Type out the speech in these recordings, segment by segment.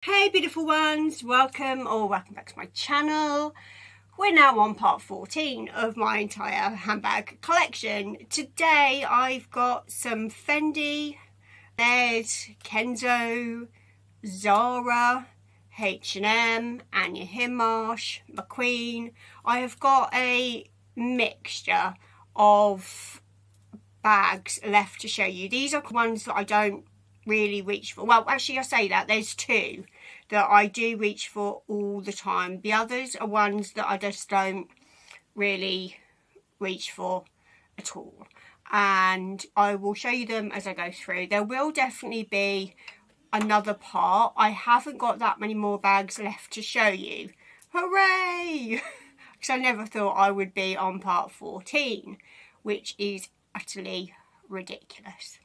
Hey beautiful ones, welcome back to my channel. We're now on part 14 of my entire handbag collection. Today I've got some Fendi, there's Kenzo, Zara, H&M, Anya, Hindmarch, McQueen. I have got a mixture of bags left to show you. These are ones that I don't really reach for. Well, actually I say that there's two that I do reach for all the time. The others are ones that I just don't really reach for at all, and I will show you them as I go through. There will definitely be another part. I haven't got that many more bags left to show you. Hooray! Because I never thought I would be on part 14, which is utterly ridiculous.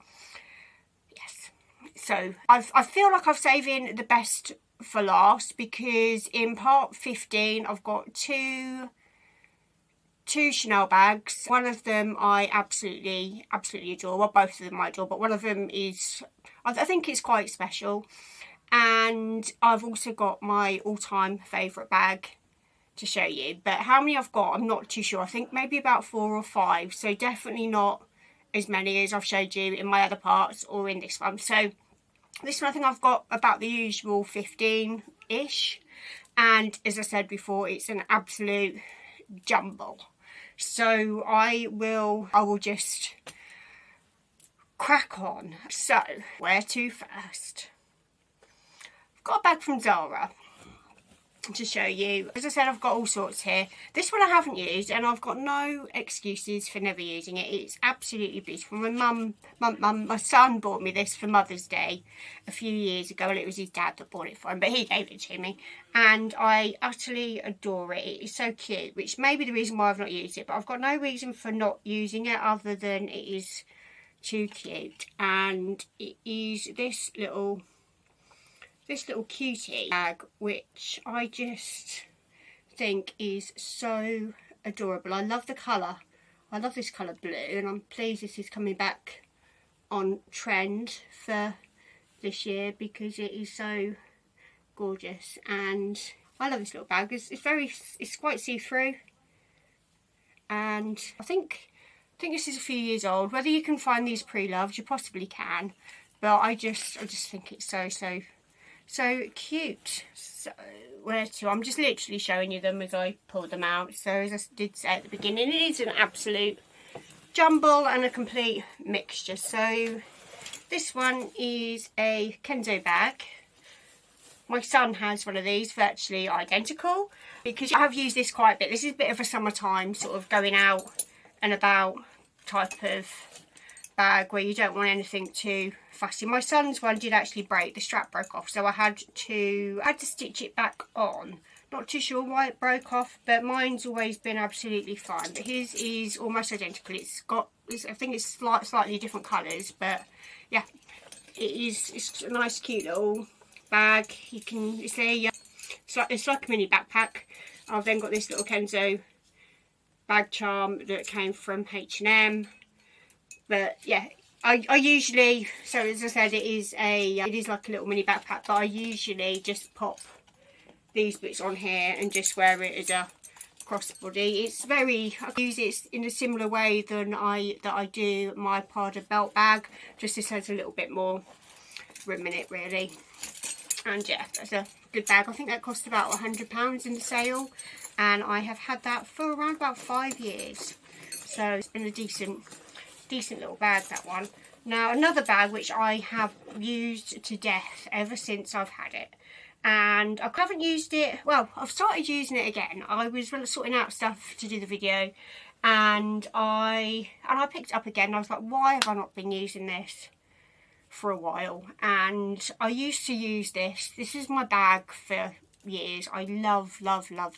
So I feel like I'm saving the best for last, because in part 15 I've got two Chanel bags. One of them I absolutely adore. Well, both of them I adore, but one of them is, I think it's quite special. And I've also got my all-time favourite bag to show you. But how many I've got, I'm not too sure. I think maybe about 4 or 5. So definitely not as many as I've showed you in my other parts or in this one. So this one I think I've got about the usual 15-ish, and as I said before, it's an absolute jumble. So I will just crack on. So where to first? I've got a bag from Zara to show you. As I said, I've got all sorts here. This one I haven't used, and I've got no excuses for never using it. It's absolutely beautiful. My son bought me this for Mother's Day a few years ago. Well, it was his dad that bought it for him, but he gave it to me, and I utterly adore it. It is so cute, which may be the reason why I've not used it, but I've got no reason for not using it other than it is too cute. And it is this little cutie bag, which I just think is so adorable. I love the colour. I love this colour blue, and I'm pleased this is coming back on trend for this year because it is so gorgeous. And I love this little bag. It's quite see-through, and I think this is a few years old. Whether you can find these pre-loved, you possibly can, but I just think it's so cute. So where to? I'm just literally showing you them as I pull them out. So as I did say at the beginning, it is an absolute jumble and a complete mixture. So this one is a Kenzo bag. My son has one of these, virtually identical, because I have used this quite a bit. This is a bit of a summertime sort of going out and about type of bag where you don't want anything too fussy. My son's one did actually break. The strap broke off, so I had to stitch it back on. Not too sure why it broke off, but mine's always been absolutely fine. But his is almost identical. I think it's slightly different colours, but yeah, it's a nice cute little bag. It's like a mini backpack. I've then got this little Kenzo bag charm that came from H&M. But yeah, I usually, so as I said, it is like a little mini backpack, but I usually just pop these bits on here and just wear it as a crossbody. I use it in a similar way than I do my Prada belt bag. Just this has a little bit more room in it, really. And yeah, that's a good bag. I think that cost about £100 in the sale, and I have had that for around about 5 years. So it's been a decent little bag, that one. Now another bag which I have used to death ever since I've had it, and I haven't used it, well, I've started using it again. I was sorting out stuff to do the video, and I picked it up again. I was like, why have I not been using this for a while? And I used to use this is my bag for years. I love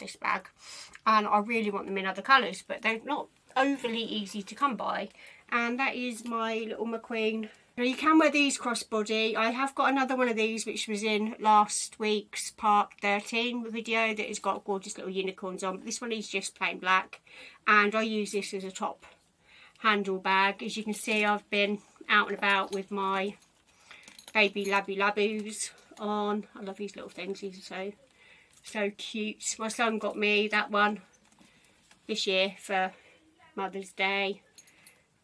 this bag, and I really want them in other colours, but they're not overly easy to come by. And that is my little McQueen. Now you can wear these crossbody. I have got another one of these which was in last week's part 13 video that has got gorgeous little unicorns on, but this one is just plain black, and I use this as a top handle bag. As you can see, I've been out and about with my baby labboos on. I love these little things. These are so cute. My son got me that one this year for Mother's Day,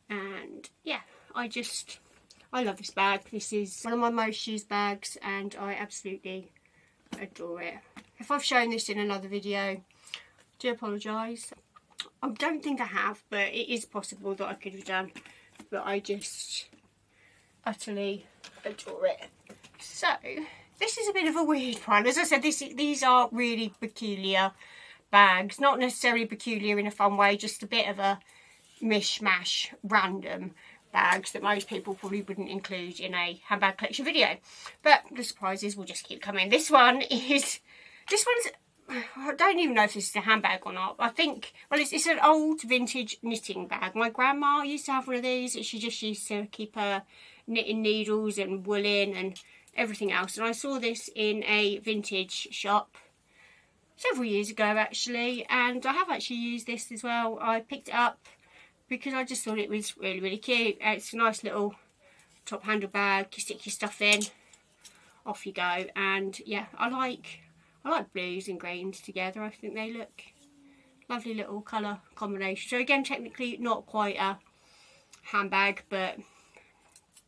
and yeah, I love this bag. This is one of my most used bags and I absolutely adore it. If I've shown this in another video, do apologise. I don't think I have, but it is possible that I could have done, but I just utterly adore it. So this is a bit of a weird one. As I said, these are really peculiar bags, not necessarily peculiar in a fun way, just a bit of a mishmash random bags that most people probably wouldn't include in a handbag collection video, but the surprises will just keep coming. This one's I don't even know if this is a handbag or not. I think, well, it's an old vintage knitting bag. My grandma used to have one of these. She just used to keep her knitting needles and wool in and everything else, and I saw this in a vintage shop several years ago actually, and I have actually used this as well. I picked it up because I just thought it was really cute. It's a nice little top handle bag. You stick your stuff in, off you go. And yeah, I like blues and greens together. I think they look lovely little colour combination. So again, technically not quite a handbag, but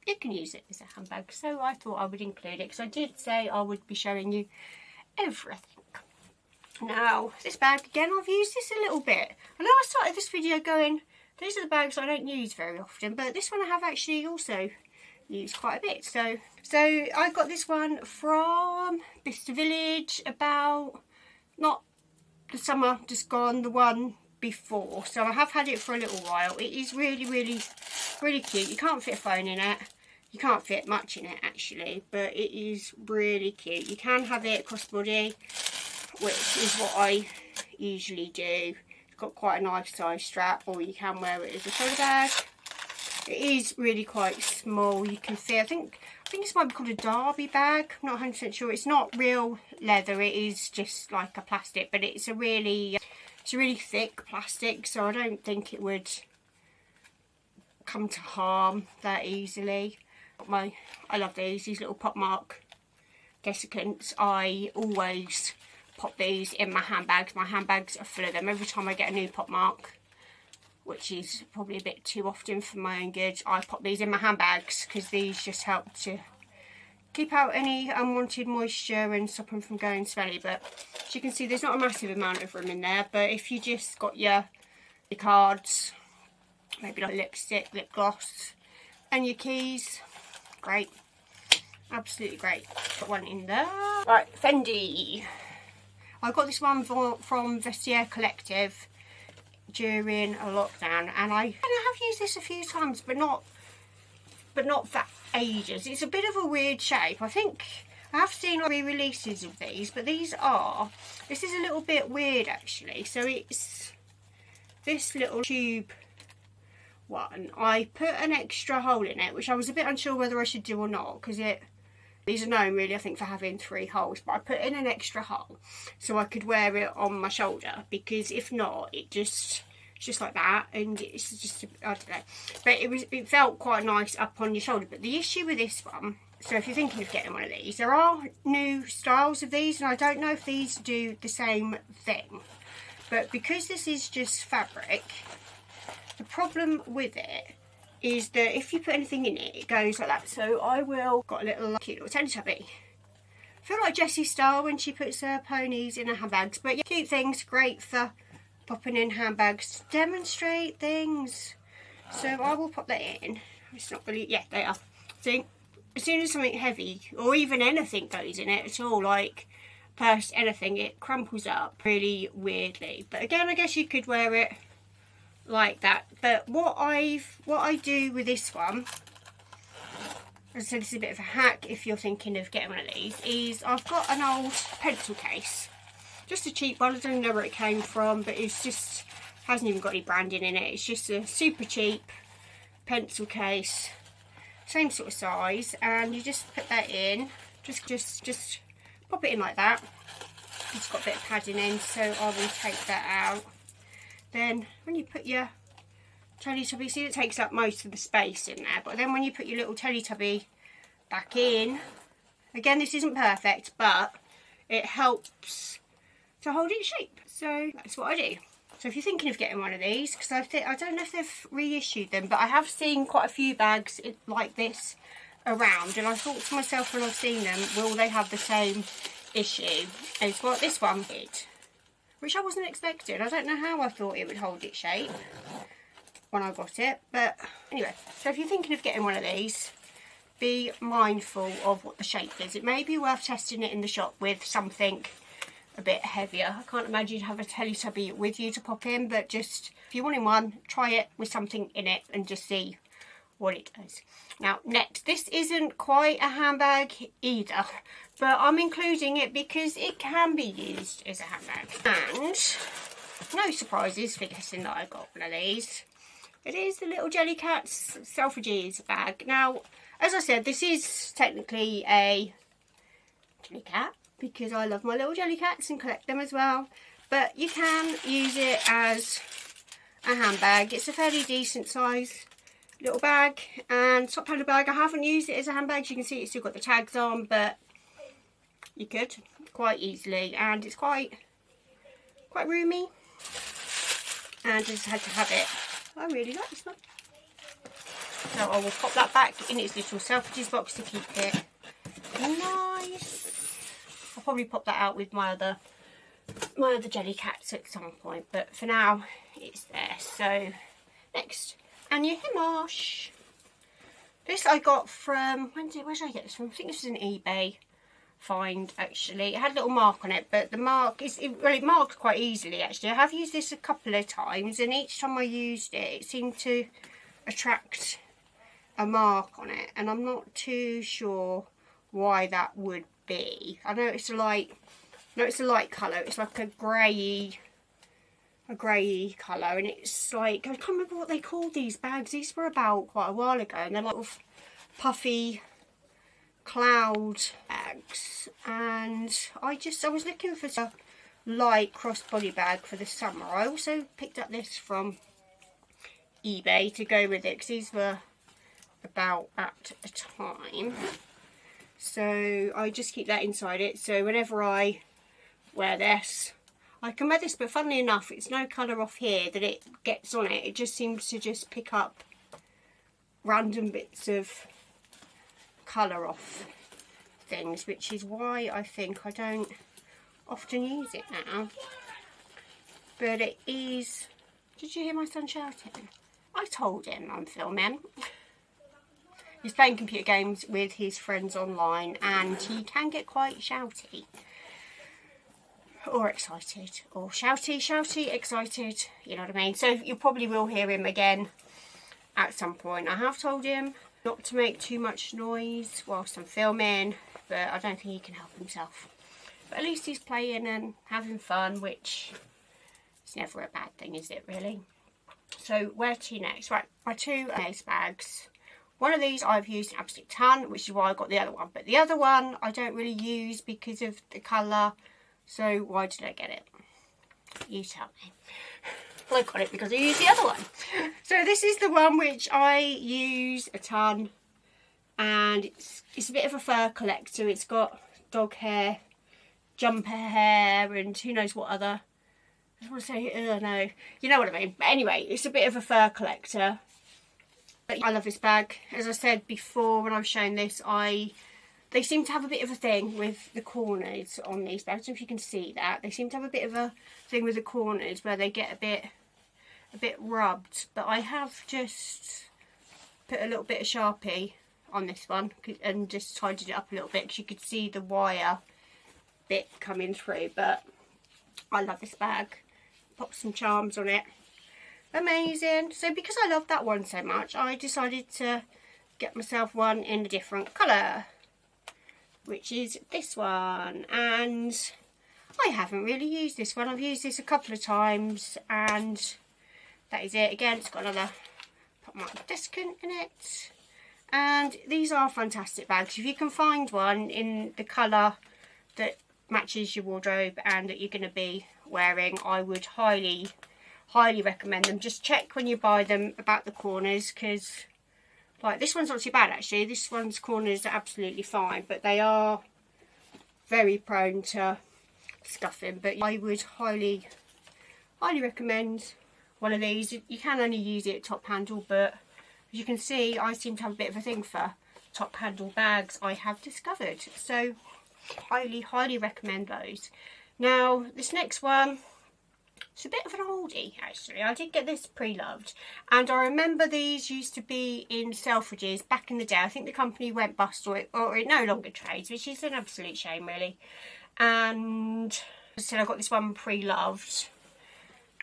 you can use it as a handbag. So I thought I would include it because I did say I would be showing you everything. Now, this bag, again, I've used this a little bit. I know I started this video going, these are the bags I don't use very often, but this one I have actually also used quite a bit. So I got this one from Bicester Village about, not the summer just gone, the one before. So I have had it for a little while. It is really cute. You can't fit a phone in it. You can't fit much in it actually, but it is really cute. You can have it crossbody, which is what I usually do. It's got quite a nice size strap, or you can wear it as a shoulder bag. It is really quite small. You can fit, I think this might be called a derby bag. I'm not 100% sure. It's not real leather. It is just like a plastic, but it's a really thick plastic, so I don't think it would come to harm that easily. I love these little pop mark desiccants. I always pop these in my handbags. My handbags are full of them. Every time I get a new pop mark, which is probably a bit too often for my own good, I pop these in my handbags because these just help to keep out any unwanted moisture and stop them from going smelly. But as you can see, there's not a massive amount of room in there, but if you just got your cards, maybe like lipstick, lip gloss and your keys, great, absolutely great. Put one in there. Right, Fendi. I got this one from Vestiaire Collective during a lockdown, and I have used this a few times, but not for ages. It's a bit of a weird shape. I think I have seen re-releases of these, but this is a little bit weird actually. So it's this little tube one. I put an extra hole in it, which I was a bit unsure whether I should do or not, because these are known really, I think, for having 3 holes, but I put in an extra hole so I could wear it on my shoulder, because if not, it's just like that, and it's just, I don't know, but it felt quite nice up on your shoulder. But the issue with this one, so if you're thinking of getting one of these, there are new styles of these, and I don't know if these do the same thing, but because this is just fabric, the problem with it is that if you put anything in it, it goes like that. So I got a little cute little Teletubby. I feel like Jessie Star when she puts her ponies in her handbags. But yeah, cute things, great for popping in handbags to demonstrate things. So I will pop that in. It's not really, yeah, they are. So as soon as something heavy or even anything goes in it at all, like purse, anything, it crumples up really weirdly. But again, I guess you could wear it like that. But what I do with this one, as I said, this is a bit of a hack if you're thinking of getting one of these, is I've got an old pencil case, just a cheap one. I don't know where it came from, but it's just hasn't even got any branding in it. It's just a super cheap pencil case, same sort of size, and you just put that in, just pop it in like that. It's got a bit of padding in, so I will take that out. Then when you put your Teletubby, see, it takes up most of the space in there, but then when you put your little Teletubby back in, Again, this isn't perfect, but it helps to hold its shape. So that's what I do. So if you're thinking of getting one of these, because I don't know if they've reissued them, but I have seen quite a few bags like this around, and I thought to myself when I've seen them, will they have the same issue as what this one did? Which I wasn't expecting. I don't know how I thought it would hold its shape when I got it, but anyway, so if you're thinking of getting one of these, be mindful of what the shape is. It may be worth testing it in the shop with something a bit heavier. I can't imagine you'd have a Teletubby with you to pop in, but just if you're wanting one, try it with something in it and just see what it does. Now next, this isn't quite a handbag either, but I'm including it because it can be used as a handbag. And no surprises for guessing that I got one of these. It is the little JellyCat's Selfridges bag. Now, as I said, this is technically a JellyCat because I love my little JellyCats and collect them as well. But you can use it as a handbag. It's a fairly decent size little bag and top handle bag. I haven't used it as a handbag. As you can see, it's still got the tags on, but you could quite easily, and it's quite roomy. And I just had to have it. I really like this one. So I will pop that back in its little Selfridges box to keep it nice. I'll probably pop that out with my other JellyCats at some point, but for now it's there. So next, Anya Hindmarch. This I got from, where did I get this from? I think this is an eBay find actually. It had a little mark on it, but the mark it marked quite easily actually. I have used this a couple of times, and each time I used it, it seemed to attract a mark on it, and I'm not too sure why that would be. I know it's a light colour. It's like a grey colour, and it's like, I can't remember what they called these bags. These were about quite a while ago, and they're like puffy cloud bags, and I was looking for a light crossbody bag for the summer. I also picked up this from eBay to go with it because these were about at a time. So I just keep that inside it, so whenever I wear this, I can wear this, but funnily enough, it's no colour off here that it gets on it. It just seems to just pick up random bits of colour off things, which is why I think I don't often use it now. But it is... Did you hear my son shouting? I told him I'm filming. He's playing computer games with his friends online, and he can get quite shouty. Or excited. Or shouty, excited. You know what I mean? So you probably will hear him again at some point. I have told him not to make too much noise whilst I'm filming, but I don't think he can help himself. But at least he's playing and having fun, which is never a bad thing, is it really? So where to next? Right, my two Hermes bags. One of these I've used an absolute ton, which is why I got the other one. But the other one I don't really use because of the colour. So why did I get it? You tell me. Well, I got it because I used the other one. So this is the one which I use a ton. And it's a bit of a fur collector. It's got dog hair, jumper hair, and who knows what other. I just want to say, no. You know what I mean. But anyway, it's a bit of a fur collector. But I love this bag. As I said before when I was showing this, they seem to have a bit of a thing with the corners on these bags. I don't know if you can see that. They seem to have a bit of a thing with the corners where they get a bit rubbed. But I have just put a little bit of Sharpie on this one and just tidied it up a little bit because you could see the wire bit coming through. But I love this bag. Pop some charms on it. Amazing. So because I love that one so much, I decided to get myself one in a different colour, which is this one. And I haven't really used this one. I've used this a couple of times, and that is it. Again, it's got another pop mark desiccant in it. And these are fantastic bags. If you can find one in the colour that matches your wardrobe and that you're going to be wearing, I would highly recommend them. Just check when you buy them about the corners, because Like, this one's not too bad actually. This one's corners are absolutely fine, but they are very prone to scuffing. But I would highly recommend one of these. You can only use it top handle, but as you can see, I seem to have a bit of a thing for top handle bags, I have discovered. So highly recommend those. Now this next one, it's a bit of an oldie actually. I did get this pre-loved, and I remember these used to be in Selfridges back in the day. I think the company went bust, or it no longer trades, which is an absolute shame really. And as I said, I got this one pre-loved,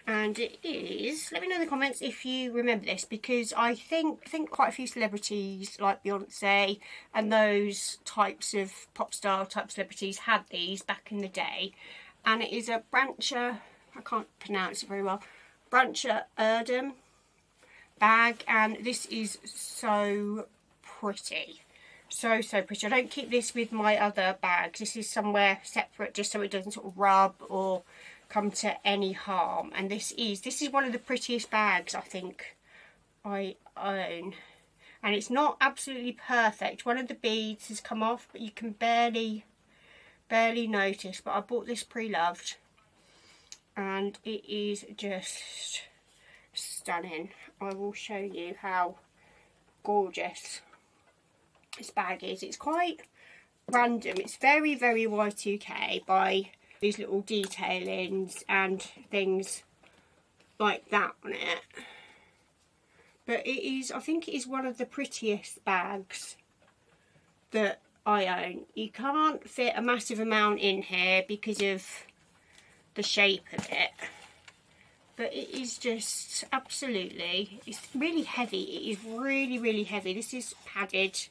and it is, let me know in the comments if you remember this, because I think quite a few celebrities like Beyonce and those types of pop star type celebrities had these back in the day. And it is a Brancher, I can't pronounce it very well, Brancher Erdem bag, and this is so pretty. So pretty. I don't keep this with my other bags. This is somewhere separate just so it doesn't sort of rub or come to any harm. And this is one of the prettiest bags I think I own. And it's not absolutely perfect. One of the beads has come off, but you can barely notice. But I bought this pre-loved, and it is just stunning. I will show you how gorgeous this bag is. It's quite random. It's very Y2K by these little detailings and things like that on it. But it is, I think it is one of the prettiest bags that I own. You can't fit a massive amount in here because of the shape of it. But it is just absolutely, it's really heavy. It is really heavy. This is padded.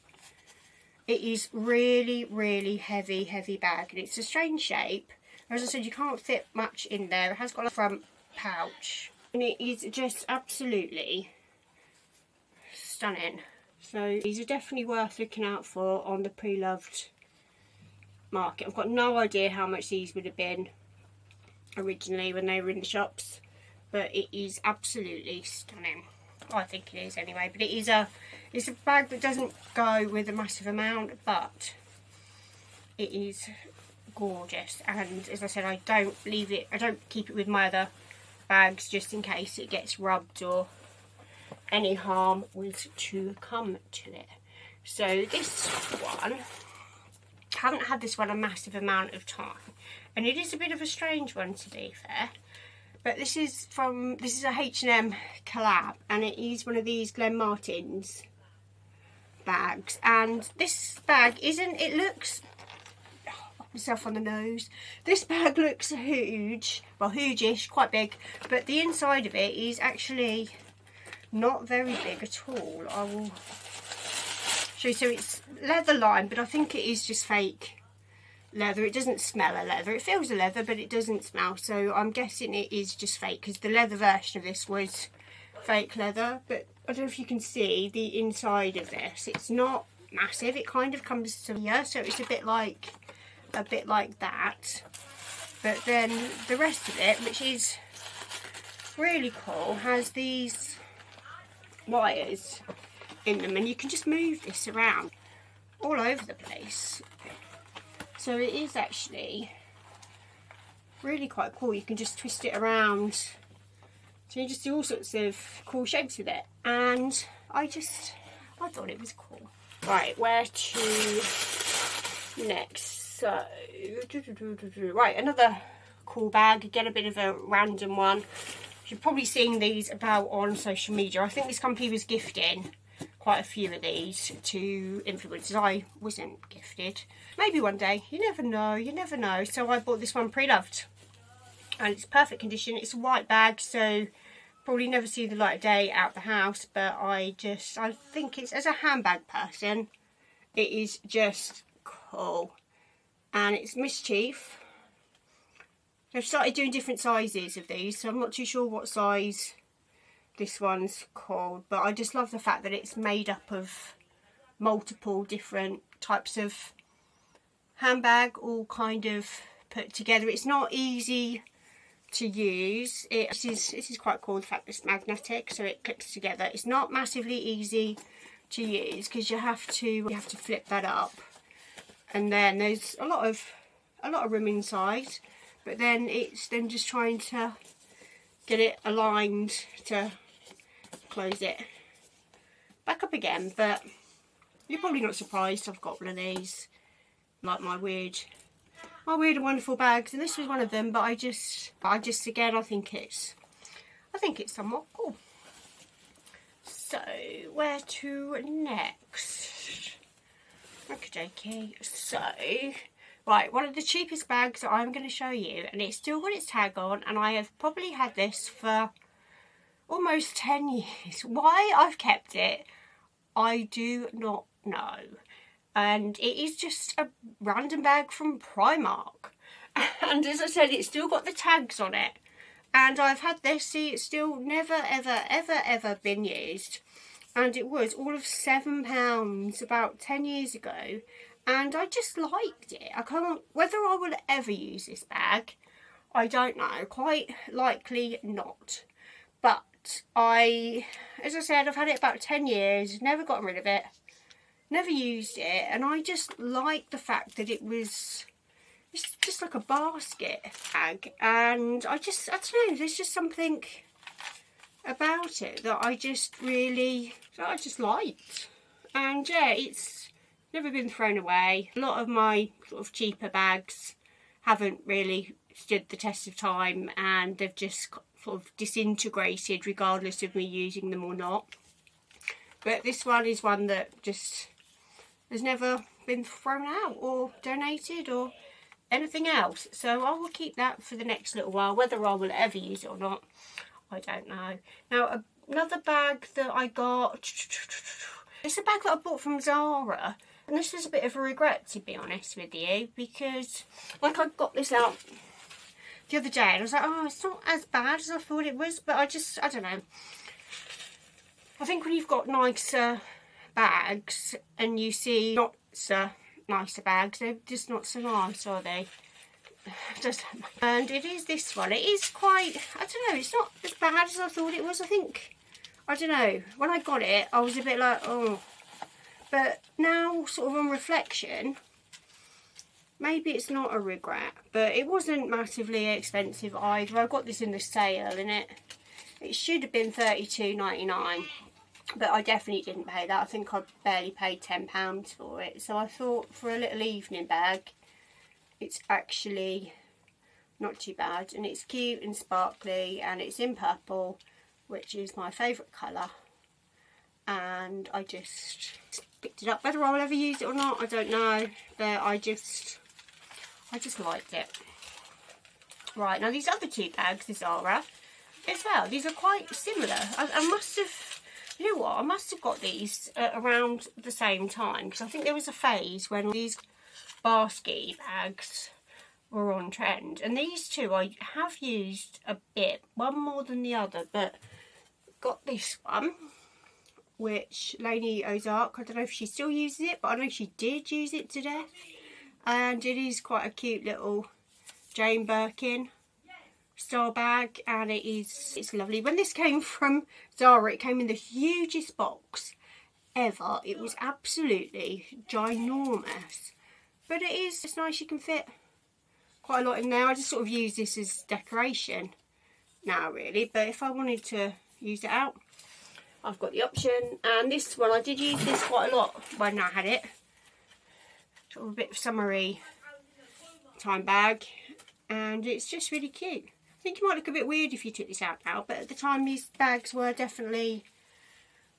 It is really heavy bag, and it's a strange shape. As I said, you can't fit much in there. It has got a front pouch, and it is just absolutely stunning. So these are definitely worth looking out for on the pre-loved market. I've got no idea how much these would have been originally when they were in the shops, but it is absolutely stunning. I think it is anyway. But it's a bag that doesn't go with a massive amount, but it is gorgeous. And as I said, I don't keep it with my other bags just in case it gets rubbed or any harm was to come to it. So this one, I haven't had this one a massive amount of time, and it is a bit of a strange one to be fair. But this is a H&M collab, and it is one of these Glen Martens bags. And this bag it looks, myself on the nose, this bag looks huge, well huge-ish, quite big, but the inside of it is actually not very big at all. I will show you. So it's leather lined, but I think it is just fake leather. It doesn't smell a leather. It feels a leather, but it doesn't smell. So I'm guessing it is just fake, because the leather version of this was fake leather. But I don't know if you can see the inside of this. It's not massive. It kind of comes to here, so it's a bit like that. But then the rest of it, which is really cool, has these wires in them, and you can just move this around all over the place. So it is actually really quite cool. You can just twist it around, so you just do all sorts of cool shapes with it, and I thought it was cool. Right, where to next? So right, another cool bag, again a bit of a random one. You've probably seen these about on social media. I think this company was gifting quite a few of these to influencers. I wasn't gifted. Maybe one day. You never know. You never know. So I bought this one pre-loved, and it's perfect condition. It's a white bag, so probably never see the light of day out the house. But I think it's, as a handbag person, it is just cool. And it's MSCHF. They've started doing different sizes of these, so I'm not too sure what size this one's called, but I just love the fact that it's made up of multiple different types of handbag all kind of put together. It's not easy to use. This is quite cool, the fact that it's magnetic, so it clicks together. It's not massively easy to use, because you have to flip that up, and then there's a lot of room inside, but then it's then just trying to get it aligned to close it back up again. But you're probably not surprised I've got one of these, like my weird and wonderful bags, and this was one of them. But I just again, I think it's somewhat cool. So where to next? Okay, so right, one of the cheapest bags that I'm going to show you, and it's still got its tag on, and I have probably had this for almost 10 years. Why I've kept it, I do not know. And it is just a random bag from Primark. And as I said, it's still got the tags on it. And I've had this, see, it's still never, ever been used. And it was all of £7 about 10 years ago. And I just liked it. I can't, whether I will ever use this bag, I don't know. Quite likely not. But as I said, I've had it about 10 years, never gotten rid of it, never used it. And I just like the fact that it's just like a basket bag. And I don't know, there's just something about it that I just liked. And yeah, it's never been thrown away. A lot of my sort of cheaper bags haven't really stood the test of time, and they've just sort of disintegrated regardless of me using them or not. But this one is one that just has never been thrown out or donated or anything else. So I will keep that for the next little while. Whether I will ever use it or not, I don't know. Now, another bag that I got, it's a bag that I bought from Zara. And this was a bit of a regret, to be honest with you, because like I got this out the other day and I was like, oh, it's not as bad as I thought it was. But I don't know. I think when you've got nicer bags and you see not so nicer bags, they're just not so nice, are they? And it is this one. It is quite, I don't know, it's not as bad as I thought it was. I don't know, when I got it I was a bit like, oh, but now sort of on reflection, maybe it's not a regret. But it wasn't massively expensive either. I got this in the sale and it should have been $32.99, but I definitely didn't pay that. I think I barely paid £10 for it. So I thought for a little evening bag, it's actually not too bad. And it's cute and sparkly, and it's in purple, which is my favourite colour. And I just picked it up. Whether I will ever use it or not, I don't know. But I just liked it. Right, now these other two bags, the Zara, as well. These are quite similar. I must have, you know what, I must have got these around the same time, because I think there was a phase when these basket bags were on trend. And these two I have used a bit, one more than the other, but got this one, which Lainey Ozark, I don't know if she still uses it, but I know she did use it to death. And it is quite a cute little Jane Birkin style bag, and it's lovely. When this came from Zara, it came in the hugest box ever. It was absolutely ginormous, but it's nice. You can fit quite a lot in there. I just sort of use this as decoration now, really, but if I wanted to use it out, I've got the option. And this one, I did use this quite a lot when I had it. Sort of a bit of summery time bag, and it's just really cute. I think it might look a bit weird if you took this out now, but at the time these bags were definitely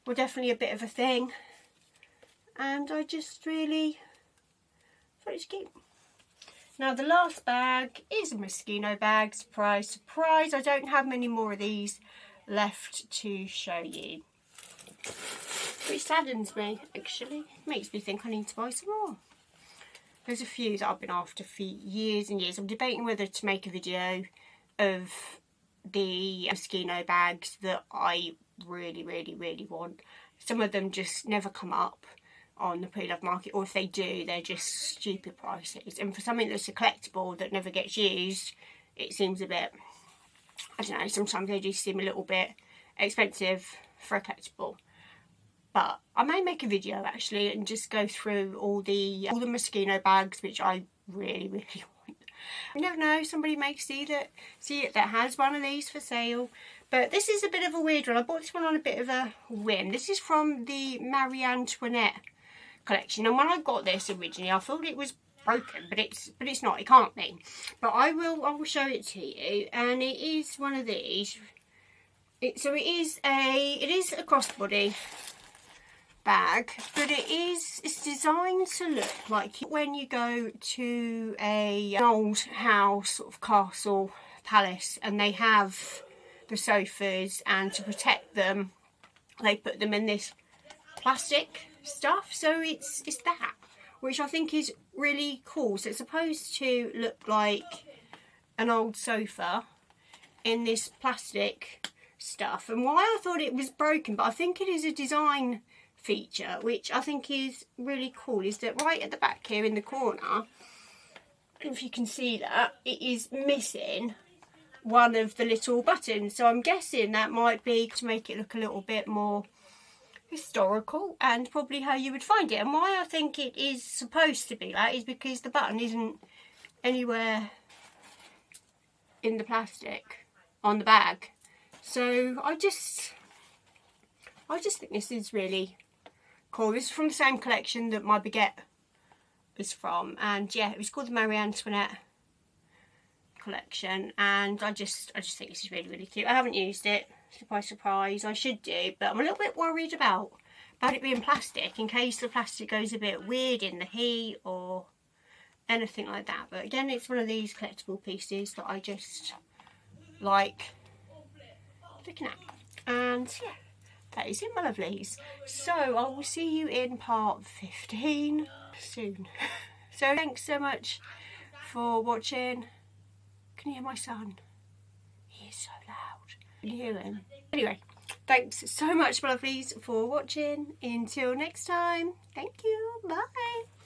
a bit of a thing, and I just really thought it was cute. Now the last bag is a Moschino bag. Surprise, surprise, I don't have many more of these left to show you, which saddens me, actually. Makes me think I need to buy some more. There's a few that I've been after for years and years. I'm debating whether to make a video of the Moschino bags that I really want. Some of them just never come up on the pre-loved market, or if they do, they're just stupid prices. And for something that's a collectible that never gets used, it seems a bit, I don't know, sometimes they do seem a little bit expensive for a collectible. but I may make a video actually and just go through all the Moschino bags, which I really want. You never know, somebody may see it that has one of these for sale. But this is a bit of a weird one. I bought this one on a bit of a whim. This is from the Marie Antoinette collection, and when I got this originally I thought it was broken, but it's not, it can't be. But I will show it to you, and it is one of these. It is a crossbody bag, but it's designed to look like when you go to an old house, sort of castle, palace, and they have the sofas, and to protect them they put them in this plastic stuff. So it's that, which I think is really cool. So it's supposed to look like an old sofa in this plastic stuff. And why I thought it was broken, but I think it is a design feature, which I think is really cool, is that right at the back here in the corner, if you can see that, it is missing one of the little buttons. So I'm guessing that might be to make it look a little bit more historical, and probably how you would find it. And why I think it is supposed to be that is because the button isn't anywhere in the plastic on the bag. So I just think this is really cool. This is from the same collection that my baguette is from, and yeah, it was called the Marie Antoinette collection, and I just think this is really cute. I haven't used it, surprise, I should do, but I'm a little bit worried about it being plastic, in case the plastic goes a bit weird in the heat or anything like that. But again, it's one of these collectible pieces that I just like looking at. And yeah, that is it, my lovelies. So I will see you in part 15 soon. So thanks so much for watching. Can you hear my son? He is so loud. Can you hear him? Anyway, thanks so much, my lovelies, for watching. Until next time, thank you. Bye.